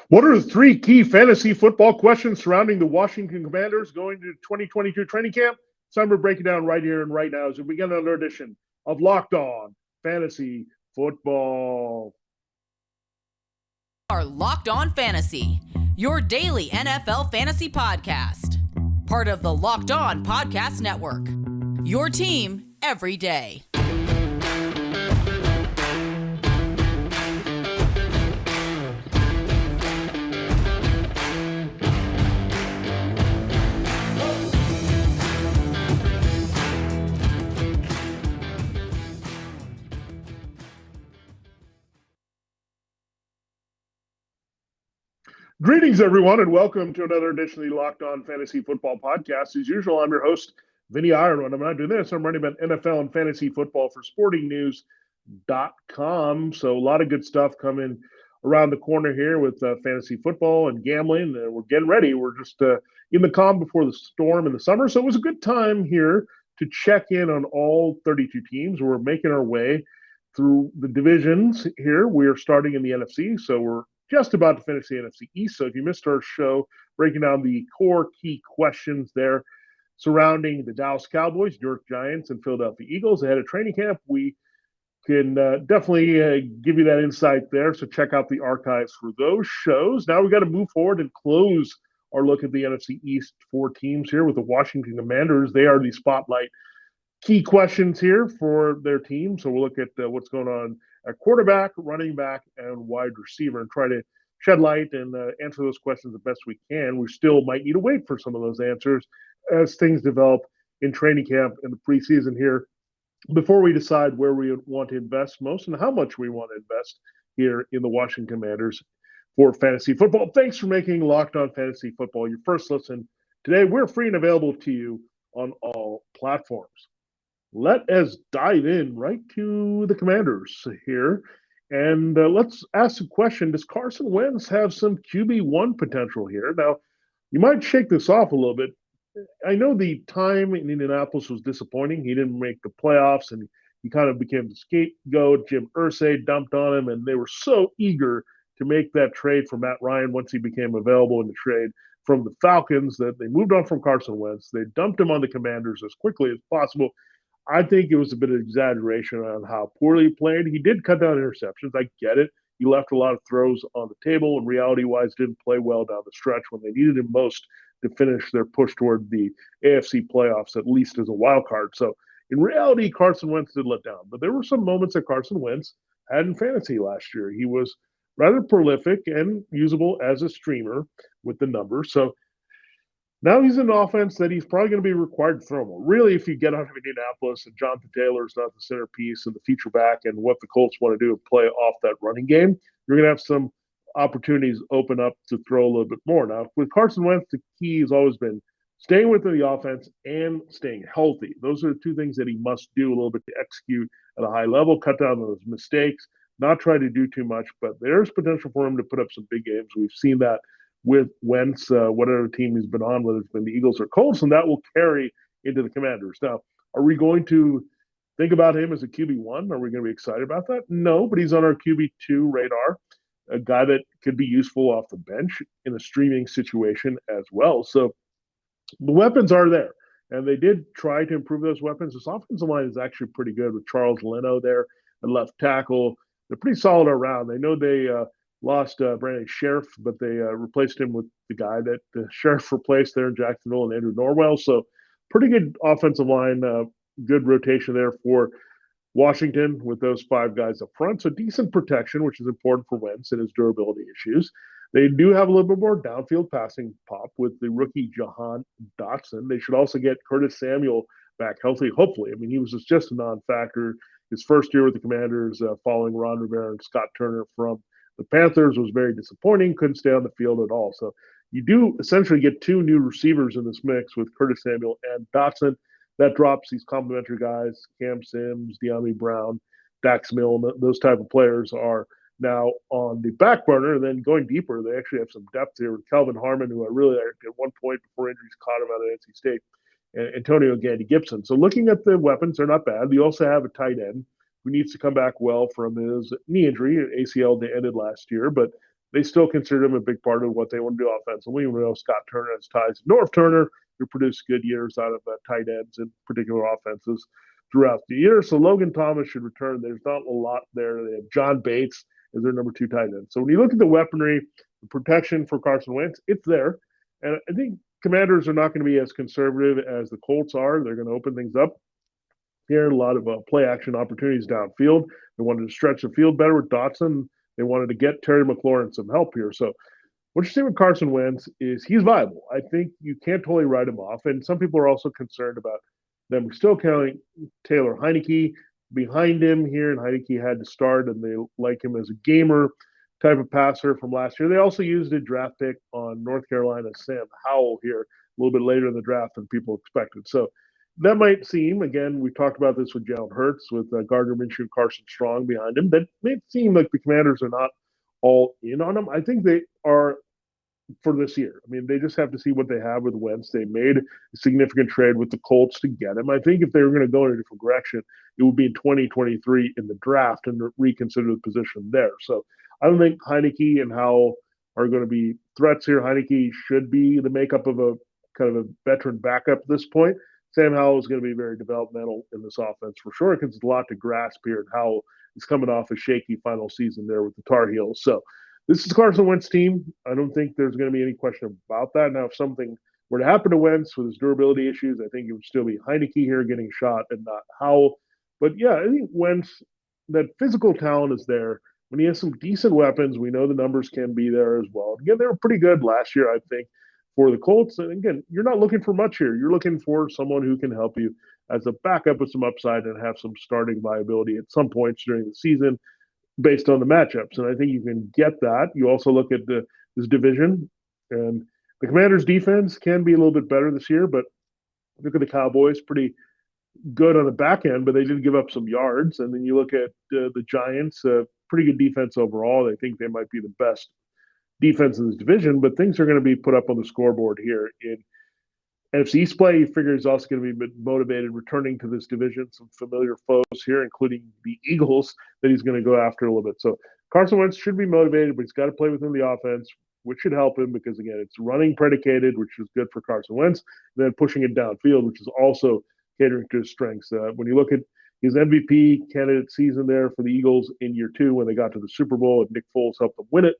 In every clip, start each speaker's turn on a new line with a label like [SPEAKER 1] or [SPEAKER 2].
[SPEAKER 1] What are the three key fantasy football questions surrounding the Washington Commanders going to 2022 training camp? It's time to break it down right here and right now as we begin another edition of Locked On Fantasy Football.
[SPEAKER 2] Are Locked On Fantasy, your daily NFL fantasy podcast. Part of the Locked On Podcast Network. Your team every day.
[SPEAKER 1] Greetings, everyone, and welcome to another edition of the Locked On Fantasy Football Podcast. As usual, I'm your host, Vinnie Iyer. When I'm not doing this, I'm writing about NFL and fantasy football for sportingnews.com. So a lot of good stuff coming around the corner here with fantasy football and gambling. We're getting ready. We're just in the calm before the storm in the summer. So it was a good time here to check in on all 32 teams. We're making our way through the divisions here. We're starting in the NFC, so we're just about to finish the NFC East. So if you missed our show breaking down the core key questions there surrounding the Dallas Cowboys, New York Giants, and Philadelphia Eagles ahead of training camp, we can definitely give you that insight there. So check out the archives for those shows. Now we got to move forward and close our look at the NFC East four teams here with the Washington Commanders. They are the spotlight key questions here for their team. So we'll look at what's going on at quarterback, running back, and wide receiver and try to shed light and answer those questions the best we can. We still might need to wait for some of those answers as things develop in training camp in the preseason here before we decide where we want to invest most and how much we want to invest here in the Washington Commanders for fantasy football. Thanks for making Locked On Fantasy Football your first listen. Today, we're free and available to you on all platforms. Let us dive in right to the Commanders here. And let's ask the question, does Carson Wentz have some QB1 potential here? Now, you might shake this off a little bit. I know the time in Indianapolis was disappointing. He didn't make the playoffs, and he kind of became the scapegoat. Jim Irsay dumped on him, and they were so eager to make that trade for Matt Ryan once he became available in the trade from the Falcons that they moved on from Carson Wentz. They dumped him on the Commanders as quickly as possible. I think it was a bit of exaggeration on how poorly he played. He did cut down interceptions. I get it. He left a lot of throws on the table and reality-wise didn't play well down the stretch when they needed him most to finish their push toward the AFC playoffs, at least as a wild card. So in reality, Carson Wentz did let down. But there were some moments that Carson Wentz had in fantasy last year. He was rather prolific and usable as a streamer with the numbers. So now he's in an offense that he's probably going to be required to throw more. Really, if you get out of Indianapolis and Jonathan Taylor is not the centerpiece and the feature back and what the Colts want to do is play off that running game, you're going to have some opportunities open up to throw a little bit more. Now, with Carson Wentz, the key has always been staying within the offense and staying healthy. Those are the two things that he must do a little bit to execute at a high level, cut down those mistakes, not try to do too much, but there's potential for him to put up some big games. We've seen that with Wentz, whatever team he's been on, whether it's been the Eagles or Colts, and that will carry into the Commanders. Now, are we going to think about him as a QB1? Are we going to be excited about that? No, but he's on our QB2 radar, a guy that could be useful off the bench in a streaming situation as well. So the weapons are there, and they did try to improve those weapons. This offensive line is actually pretty good with Charles Leno there at left tackle. They're pretty solid around. They know they lost Brandon Sheriff, but they replaced him with the guy that the Sheriff replaced there in Jacksonville and Andrew Norwell. So pretty good offensive line, good rotation there for Washington with those five guys up front. So decent protection, which is important for Wentz and his durability issues. They do have a little bit more downfield passing pop with the rookie Jahan Dotson. They should also get Curtis Samuel back healthy, hopefully. I mean, he was just a non-factor. His first year with the Commanders following Ron Rivera and Scott Turner from the Panthers was very disappointing, couldn't stay on the field at all. So you do essentially get two new receivers in this mix with Curtis Samuel and Dotson. That drops these complimentary guys, Cam Sims, De'Ami Brown, Dax Milne. Those type of players are now on the back burner. And then going deeper, they actually have some depth here with Kelvin Harmon, who I really liked at one point before injuries caught him out of NC State, and Antonio Gibson. So looking at the weapons, they're not bad. You also have a tight end who needs to come back well from his knee injury. ACL ended last year, but they still consider him a big part of what they want to do offensively. We know Scott Turner has ties to North Turner, who produced good years out of tight ends and particular offenses throughout the year. So Logan Thomas should return. There's not a lot there. They have John Bates as their number 2 tight end. So when you look at the weaponry, the protection for Carson Wentz, it's there. And I think Commanders are not going to be as conservative as the Colts are. They're going to open things up here. A lot of play action opportunities downfield. They wanted to stretch the field better with Dotson. They wanted to get Terry McLaurin some help here. So what you're seeing with Carson Wentz is he's viable. I think you can't totally write him off. And some people are also concerned about them still counting Taylor Heineke behind him here. And Heineke had to start, and they like him as a gamer type of passer from last year. They also used a draft pick on North Carolina, Sam Howell, here a little bit later in the draft than people expected. So that might seem, again, we talked about this with Jalen Hurts, with Gardner Minshew, Carson Strong behind him. That may seem like the Commanders are not all in on him. I think they are for this year. I mean, they just have to see what they have with Wentz. They made a significant trade with the Colts to get him. I think if they were going to go in a different direction, it would be in 2023 in the draft and reconsider the position there. So I don't think Heineke and Howell are going to be threats here. Heineke should be the makeup of a kind of a veteran backup at this point. Sam Howell is going to be very developmental in this offense for sure, because it's a lot to grasp here. And Howell is coming off a shaky final season there with the Tar Heels. So this is Carson Wentz's team. I don't think there's going to be any question about that. Now, if something were to happen to Wentz with his durability issues, I think it would still be Heineke here getting shot and not Howell. But yeah, I think Wentz, that physical talent is there. When he has some decent weapons, we know the numbers can be there as well. Again, they were pretty good last year, I think, for the Colts. And again, you're not looking for much here. You're looking for someone who can help you as a backup with some upside and have some starting viability at some points during the season based on the matchups. And I think you can get that. You also look at this division, and the Commanders' defense can be a little bit better this year, but look at the Cowboys, pretty good on the back end, but they did give up some yards. And then you look at the Giants, pretty good defense overall. They think they might be the best defense in this division, but things are going to be put up on the scoreboard here in NFC East play. You figure he's also going to be motivated returning to this division, some familiar foes here, including the Eagles, that he's going to go after a little bit. So Carson Wentz should be motivated, but he's got to play within the offense, which should help him because, again, it's running predicated, which is good for Carson Wentz, and then pushing it downfield, which is also catering to his strengths. When you look at his MVP candidate season there for the Eagles in year 2 when they got to the Super Bowl and Nick Foles helped them win it,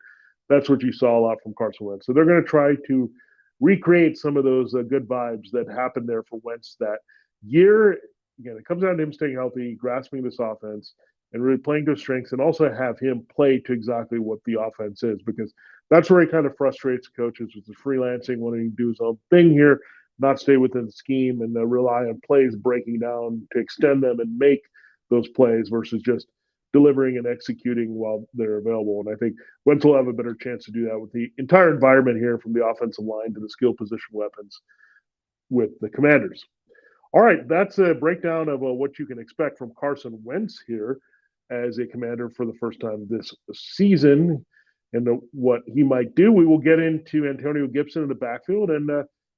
[SPEAKER 1] that's what you saw a lot from Carson Wentz. So they're going to try to recreate some of those good vibes that happened there for Wentz that year. Again, it comes down to him staying healthy, grasping this offense, and really playing to his strengths, and also have him play to exactly what the offense is, because that's where he kind of frustrates coaches with the freelancing, wanting to do his own thing here, not stay within the scheme and rely on plays breaking down to extend them and make those plays versus just delivering and executing while they're available. And I think Wentz will have a better chance to do that with the entire environment here, from the offensive line to the skill position weapons with the Commanders. All right, that's a breakdown of what you can expect from Carson Wentz here as a Commander for the first time this season and what he might do. We will get into Antonio Gibson in the backfield and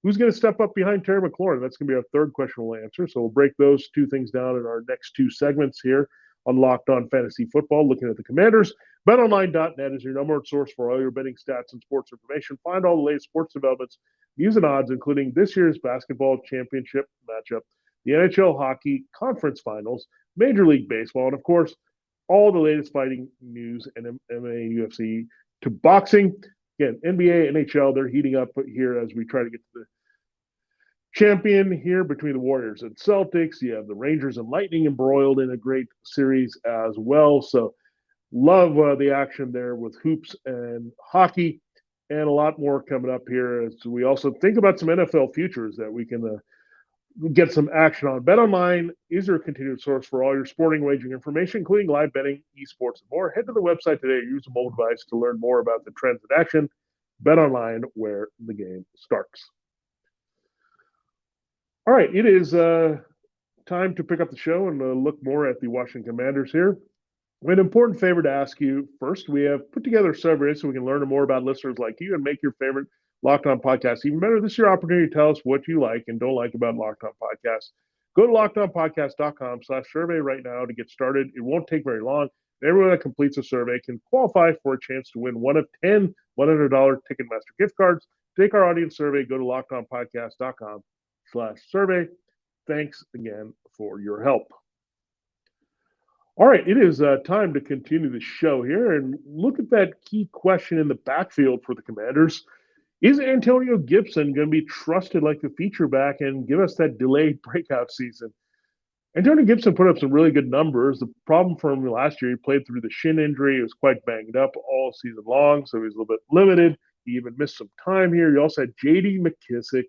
[SPEAKER 1] who's going to step up behind Terry McLaurin. That's going to be our third question we'll answer. So we'll break those two things down in our next two segments here on Locked On Fantasy Football, looking at the Commanders. BetOnline.net is your number one source for all your betting stats and sports information. Find all the latest sports developments, news and odds, including this year's basketball championship matchup, the NHL hockey conference finals, Major League Baseball, and of course, all the latest fighting news and MMA, UFC to boxing. Again, NBA, NHL, they're heating up here as we try to get to the champion here between the Warriors and Celtics. You have the Rangers and Lightning embroiled in a great series as well. So love the action there with hoops and hockey, and a lot more coming up here as we also think about some NFL futures that we can get some action on. BetOnline is your continued source for all your sporting wagering information, including live betting, esports, and more. Head to the website today or use a mobile device to learn more about the trends in action. BetOnline, where the game starts. All right, it is time to pick up the show and look more at the Washington Commanders here. We have an important favor to ask you first. We have put together surveys so we can learn more about listeners like you and make your favorite Locked On podcast even better. This is your opportunity to tell us what you like and don't like about Locked On Podcasts. Go to LockedOnPodcast.com/survey right now to get started. It won't take very long. Everyone that completes a survey can qualify for a chance to win one of 10 $100 Ticketmaster gift cards. Take our audience survey. Go to lockedonpodcast.com/survey. Thanks again for your help. All right, it is time to continue the show here and look at that key question in the backfield for the Commanders. Is Antonio Gibson going to be trusted like the feature back and give us that delayed breakout season? Antonio Gibson put up some really good numbers. The problem for him last year, he played through the shin injury. He was quite banged up all season long, so he was a little bit limited. He even missed some time here. You also had J.D. McKissick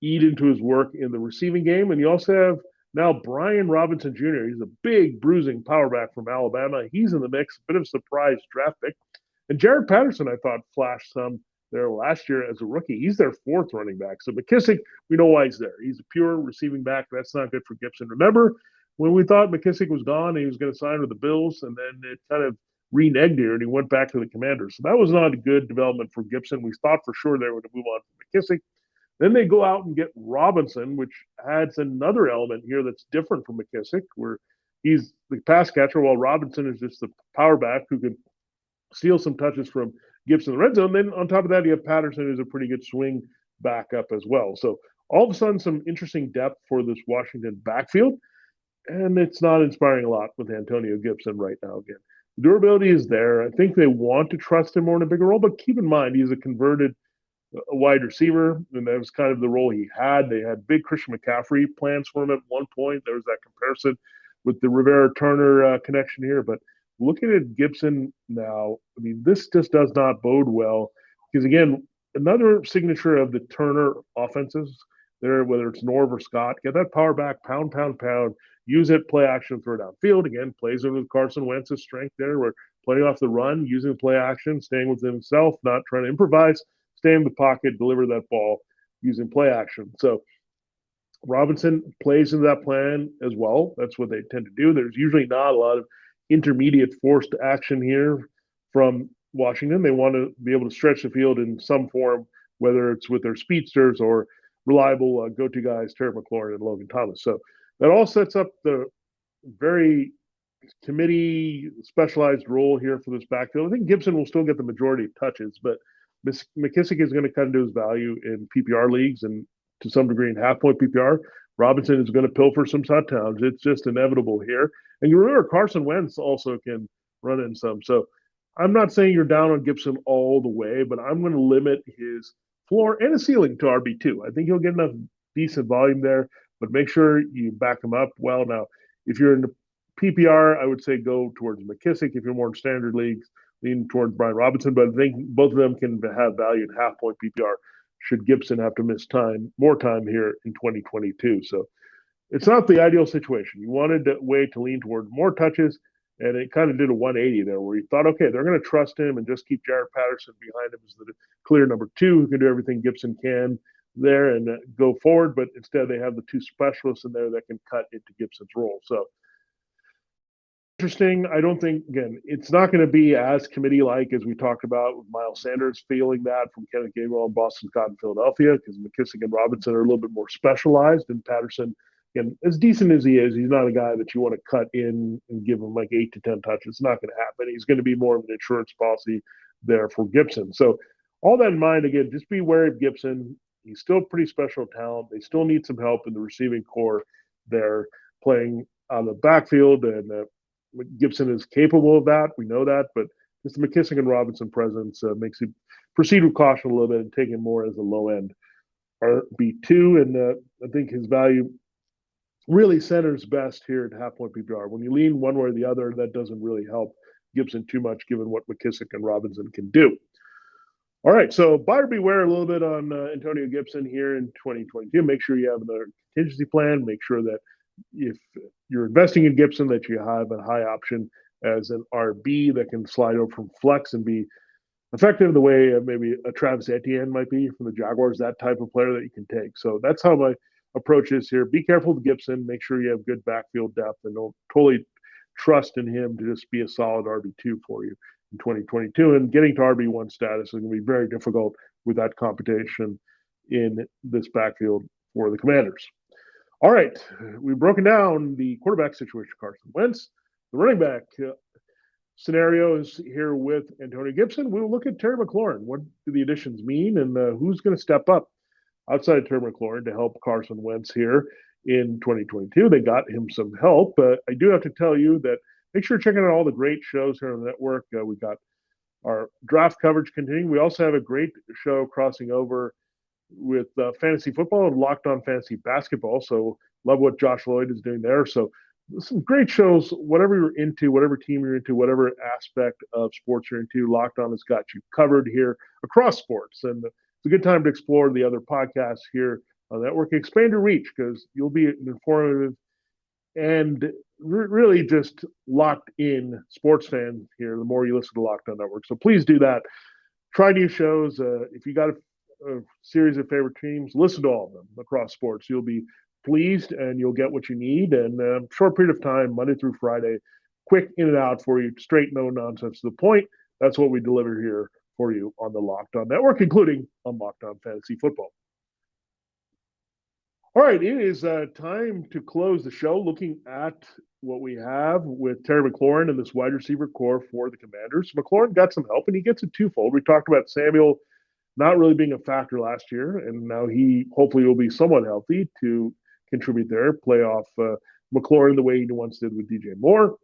[SPEAKER 1] eat into his work in the receiving game, and you also have now Brian Robinson Jr. He's a big bruising power back from Alabama. He's in the mix, a bit of a surprise draft pick. And Jared Patterson, I thought, flashed some there last year as a rookie. He's their fourth running back. So McKissick, we know why he's there. He's a pure receiving back. That's not good for Gibson. Remember, when we thought McKissick was gone, he was going to sign with the Bills, and then it kind of reneged here, and he went back to the Commanders. So that was not a good development for Gibson. We thought for sure they were going to move on from McKissick. Then they go out and get Robinson, which adds another element here that's different from McKissick, where he's the pass catcher, while Robinson is just the power back who can steal some touches from Gibson in the red zone. Then on top of that, you have Patterson, who's a pretty good swing backup as well. So all of a sudden, some interesting depth for this Washington backfield, and it's not inspiring a lot with Antonio Gibson right now. Again, durability is there. I think they want to trust him more in a bigger role, but keep in mind he's a converted wide receiver, and that was kind of the role he had. They had big Christian McCaffrey plans for him at one point. There was that comparison with the Rivera-Turner connection here, but looking at Gibson now, I mean, this just does not bode well because, again, another signature of the Turner offenses there, whether it's Norv or Scott, get that power back, pound, use it, play action, throw downfield. Again, plays over with Carson Wentz's strength there. We're playing off the run, using the play action, staying within himself, not trying to improvise, stay in the pocket, deliver that ball using play action. So Robinson plays into that plan as well. That's what they tend to do. There's usually not a lot of intermediate forced action here from Washington. They want to be able to stretch the field in some form, whether it's with their speedsters or reliable go-to guys, Terry McLaurin and Logan Thomas. So that all sets up the very committee specialized role here for this backfield. I think Gibson will still get the majority of touches, but McKissick is going to cut into his value in PPR leagues and to some degree in half-point PPR. Robinson is going to pilfer some touchdowns. It's just inevitable here. And you remember Carson Wentz also can run in some. So I'm not saying you're down on Gibson all the way, but I'm going to limit his floor and his ceiling to RB2. I think he'll get enough decent volume there, but make sure you back him up well. Now, if you're in the PPR, I would say go towards McKissick. If you're more in standard leagues, lean towards Brian Robinson, but I think both of them can have value in half-point PPR should Gibson have to miss more time here in 2022. So it's not the ideal situation. You wanted a way to lean toward more touches, and it kind of did a 180 there where you thought, okay, they're going to trust him and just keep Jared Patterson behind him as the clear number two who can do everything Gibson can there and go forward, but instead they have the two specialists in there that can cut into Gibson's role. So interesting. I don't think, again, it's not going to be as committee-like as we talked about with Miles Sanders feeling that from Kenneth Gainwell and Boston Scott in Philadelphia, because McKissick and Robinson are a little bit more specialized, and Patterson, again, as decent as he is, he's not a guy that you want to cut in and give him like 8 to 10 touches. It's not going to happen. He's going to be more of an insurance policy there for Gibson. So all that in mind, again, just be wary of Gibson. He's still pretty special talent. They still need some help in the receiving core. They're playing on the backfield, and Gibson is capable of that. We know that, but just the McKissick and Robinson presence makes you proceed with caution a little bit and take him more as a low-end RB2. And I think his value really centers best here at half-point PPR. When you lean one way or the other, that doesn't really help Gibson too much given what McKissick and Robinson can do. All right, so buyer beware a little bit on Antonio Gibson here in 2022. Make sure you have another contingency plan. Make sure that if you're investing in Gibson, that you have a high option as an RB that can slide over from flex and be effective the way maybe a Travis Etienne might be from the Jaguars, that type of player that you can take. So that's how my approach is here. Be careful with Gibson. Make sure you have good backfield depth and don't totally trust in him to just be a solid RB2 for you in 2022. And getting to RB1 status is going to be very difficult with that competition in this backfield for the Commanders. All right, we've broken down the quarterback situation, Carson Wentz. The running back, scenario is here with Antonio Gibson. We will look at Terry McLaurin. What do the additions mean, and who's going to step up outside of Terry McLaurin to help Carson Wentz here in 2022? They got him some help. I do have to tell you that make sure you're checking out all the great shows here on the network. We've got our draft coverage continuing. We also have a great show crossing over with fantasy football and Locked On Fantasy Basketball. So love what Josh Lloyd is doing there. So some great shows, whatever you're into, whatever team you're into, whatever aspect of sports you're into, Locked On has got you covered here across sports. And it's a good time to explore the other podcasts here on the network. Expand your reach because you'll be informative and really just locked in sports fan here the more you listen to Locked On Network. So please do that. Try new shows. If you got a series of favorite teams, listen to all of them across sports. You'll be pleased and you'll get what you need. And short period of time, Monday through Friday, quick in and out for you, straight, no nonsense to the point. That's what we deliver here for you on the Locked On Network, including on Locked On Fantasy Football. All right, it is time to close the show looking at what we have with Terry McLaurin and this wide receiver core for the Commanders. McLaurin got some help, and he gets it twofold. We talked about Samuel not really being a factor last year, and now he hopefully will be somewhat healthy to contribute there, play off McLaurin the way he once did with DJ Moore.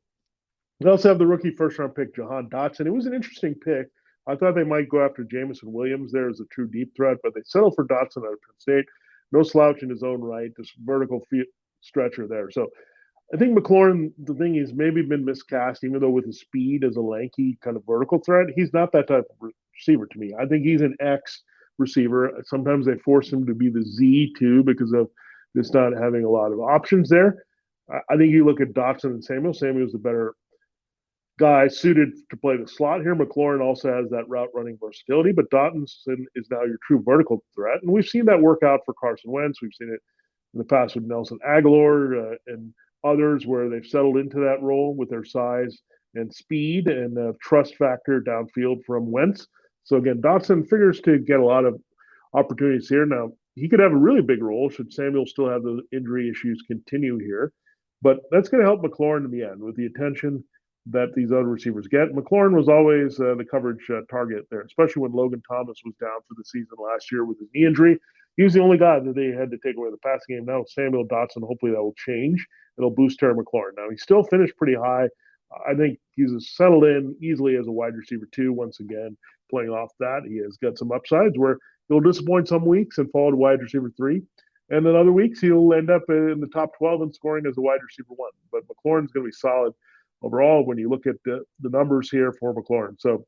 [SPEAKER 1] We also have the rookie first-round pick, Jahan Dotson. It was an interesting pick. I thought they might go after Jameson Williams there as a true deep threat, but they settled for Dotson out of Penn State. No slouch in his own right, this vertical stretcher there. So I think McLaurin, the thing he's maybe been miscast, even though with his speed as a lanky kind of vertical threat, he's not that type of receiver to me. I think he's an X receiver. Sometimes they force him to be the Z too because of just not having a lot of options there. I think you look at Dotson and Samuel. Samuel's the better guy suited to play the slot here. McLaurin also has that route running versatility, but Dotson is now your true vertical threat. And we've seen that work out for Carson Wentz. We've seen it in the past with Nelson Aguilar and others where they've settled into that role with their size and speed and trust factor downfield from Wentz. So again, Dotson figures to get a lot of opportunities here. Now, he could have a really big role should Samuel still have the injury issues continue here. But that's going to help McLaurin in the end with the attention that these other receivers get. McLaurin was always the coverage target there, especially when Logan Thomas was down for the season last year with his knee injury. He was the only guy that they had to take away the passing game. Now Samuel Dotson, hopefully that will change. It'll boost Terry McLaurin. Now he still finished pretty high. I think he's settled in easily as a wide receiver too. Once again, playing off that, he has got some upsides where he'll disappoint some weeks and fall to wide receiver 3. And then other weeks he'll end up in the top 12 in scoring as a wide receiver 1. But McLaurin's going to be solid overall when you look at the numbers here for McLaurin. So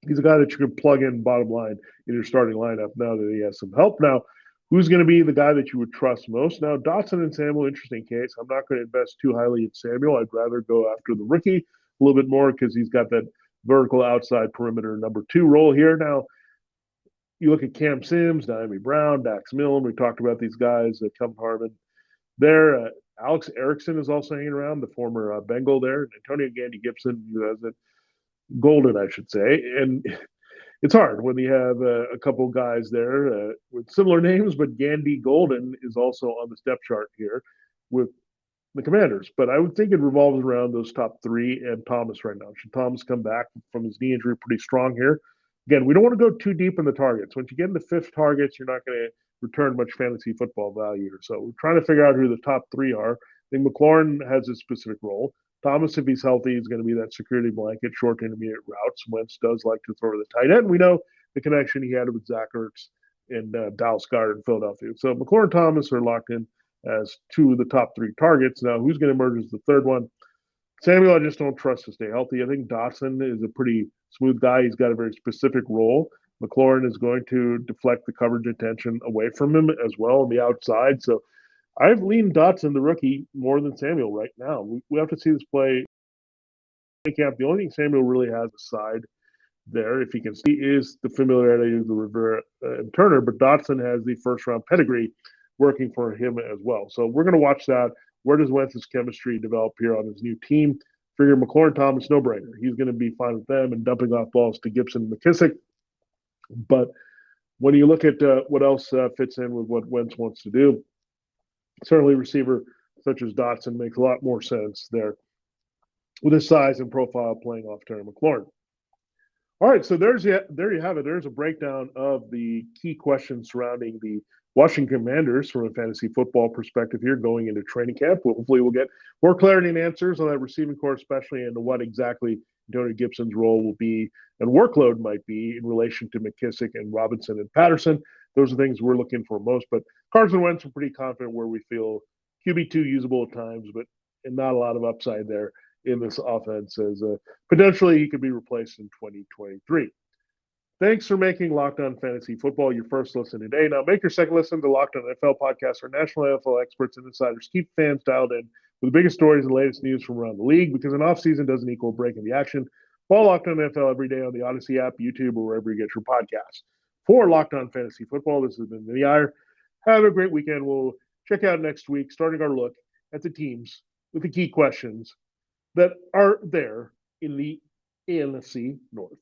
[SPEAKER 1] he's a guy that you can plug in bottom line in your starting lineup now that he has some help. Now, who's going to be the guy that you would trust most? Now, Dotson and Samuel, interesting case. I'm not going to invest too highly in Samuel. I'd rather go after the rookie a little bit more because he's got that vertical outside perimeter number 2 role here. Now, you look at Cam Sims, Naomi Brown, Dax Milne. We talked about these guys, Kevin Harmon there. Alex Erickson is also hanging around, the former Bengal there. And Antonio Gibson, who has it golden, I should say. And it's hard when you have a couple guys there with similar names, but Gandy Golden is also on the step chart here with the Commanders. But I would think it revolves around those top 3 and Thomas right now. Should Thomas come back from his knee injury pretty strong here? Again, we don't want to go too deep in the targets. Once you get into 5th targets, you're not going to return much fantasy football value. So we're trying to figure out who the top 3 are. I think McLaurin has a specific role. Thomas, if he's healthy, is going to be that security blanket, short to intermediate routes. Wentz does like to throw to the tight end. We know the connection he had with Zach Ertz and Dallas Goedert in Philadelphia. So McLaurin and Thomas are locked in as 2 of the top 3 targets. Now, who's going to emerge as the 3rd one? Samuel, I just don't trust to stay healthy. I think Dotson is a pretty smooth guy. He's got a very specific role. McLaurin is going to deflect the coverage attention away from him as well on the outside. So I've leaned Dotson, the rookie, more than Samuel right now. We have to see this play camp. The only thing Samuel really has aside there, if he can see, is the familiarity with the Rivera and Turner. But Dotson has the first-round pedigree working for him as well. So we're going to watch that. Where does Wentz's chemistry develop here on his new team? Figure McLaurin Thomas, no-brainer. He's going to be fine with them and dumping off balls to Gibson and McKissick. But when you look at what else fits in with what Wentz wants to do, certainly receiver such as Dotson makes a lot more sense there with his size and profile playing off Terry McLaurin. All right, so there you have it. There's a breakdown of the key questions surrounding the Washington Commanders from a fantasy football perspective here going into training camp. Hopefully, we'll get more clarity and answers on that receiving corps, especially into what exactly Antonio Gibson's role will be and workload might be in relation to McKissick and Robinson and Patterson. Those are things we're looking for most. But Carson Wentz, we're pretty confident where we feel QB2 usable at times, but and not a lot of upside there in this offense as potentially he could be replaced in 2023. Thanks for making Locked On Fantasy Football your first listen today. Now make your second listen to Locked On NFL podcast. Our national NFL experts and insiders keep fans dialed in with the biggest stories and latest news from around the league because an offseason doesn't equal a break in the action. Follow Locked On NFL every day on the Odyssey app, YouTube, or wherever you get your podcasts. For Locked On Fantasy Football, this has been Vinnie Iyer. Have a great weekend. We'll check out next week, starting our look at the teams with the key questions that are there in the NFC North.